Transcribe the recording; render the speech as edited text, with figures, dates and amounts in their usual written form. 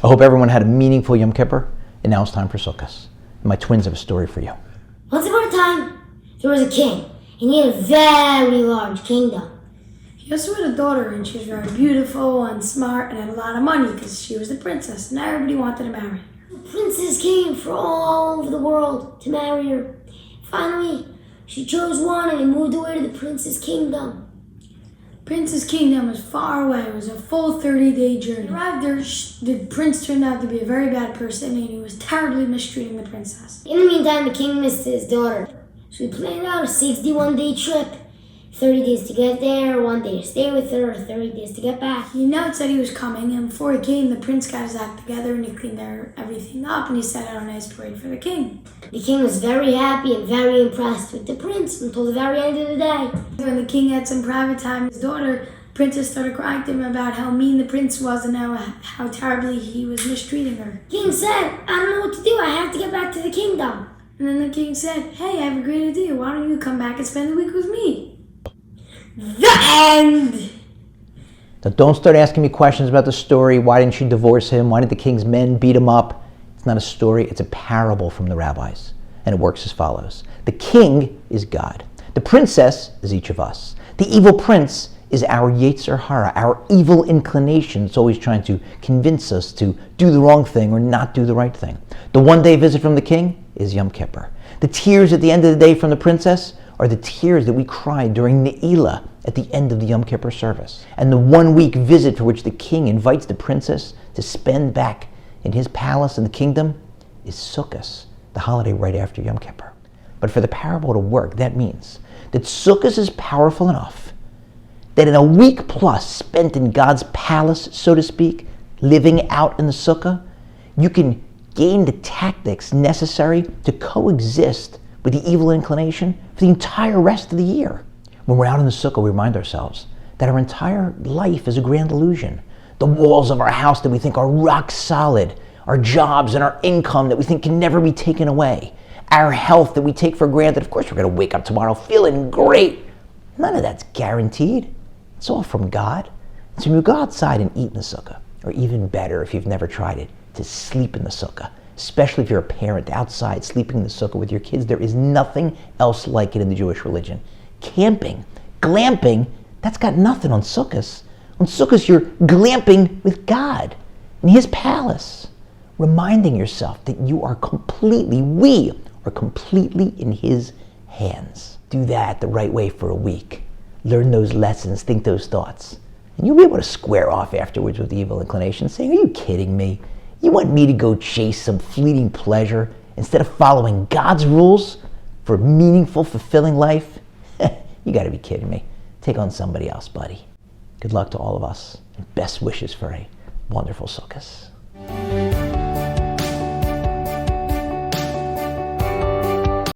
I hope everyone had a meaningful Yom Kippur, and now it's time for Sukkot. My twins have a story for you. Once upon a time, there was a king, and he had a very large kingdom. He also had a daughter, and she was very beautiful and smart and had a lot of money because she was the princess, and everybody wanted to marry her. The princess came from all over the world to marry her. Finally, she chose one and moved away to the prince's kingdom. Prince's kingdom was far away. It was a full 30-day journey. He arrived there, the prince turned out to be a very bad person, and he was terribly mistreating the princess. In the meantime, the king missed his daughter. So he planned out a 61-day trip. 30 days to get there, 1 day to stay with her, 30 days to get back. He announced that he was coming, and before he came, the prince got his act together and he cleaned everything up, and he set out a nice parade for the king. The king was very happy and very impressed with the prince until the very end of the day. When the king had some private time, his daughter, princess, started crying to him about how mean the prince was and how terribly he was mistreating her. The king said, I don't know what to do, I have to get back to the kingdom. And then the king said, hey, I have a great idea. Why don't you come back and spend the week with me? The end! Now don't start asking me questions about the story. Why didn't she divorce him? Why did the king's men beat him up? It's not a story, it's a parable from the rabbis. And it works as follows. The king is God. The princess is each of us. The evil prince is our Yetzer Hara, our evil inclination. It's always trying to convince us to do the wrong thing or not do the right thing. The one-day visit from the king is Yom Kippur. The tears at the end of the day from the princess are the tears that we cry during Ne'ilah at the end of the Yom Kippur service. And the 1 week visit for which the king invites the princess to spend back in his palace in the kingdom is Sukkot, the holiday right after Yom Kippur. But for the parable to work, that means that Sukkot is powerful enough that in a week plus spent in God's palace, so to speak, living out in the sukkah, you can gain the tactics necessary to coexist with the evil inclination for the entire rest of the year. When we're out in the sukkah, we remind ourselves that our entire life is a grand illusion. The walls of our house that we think are rock solid, our jobs and our income that we think can never be taken away, our health that we take for granted. Of course, we're going to wake up tomorrow feeling great. None of that's guaranteed. It's all from God. So when you go outside and eat in the sukkah, or even better if you've never tried it, to sleep in the sukkah, especially if you're a parent outside sleeping in the sukkah with your kids, there is nothing else like it in the Jewish religion. Camping, glamping, that's got nothing on Sukkot. On Sukkot, you're glamping with God in His palace, reminding yourself that we are completely in His hands. Do that the right way for a week. Learn those lessons, think those thoughts. And you'll be able to square off afterwards with the evil inclination, saying, are you kidding me? You want me to go chase some fleeting pleasure instead of following God's rules for a meaningful, fulfilling life? You got to be kidding me. Take on somebody else, buddy. Good luck to all of us, and best wishes for a wonderful Sukkot.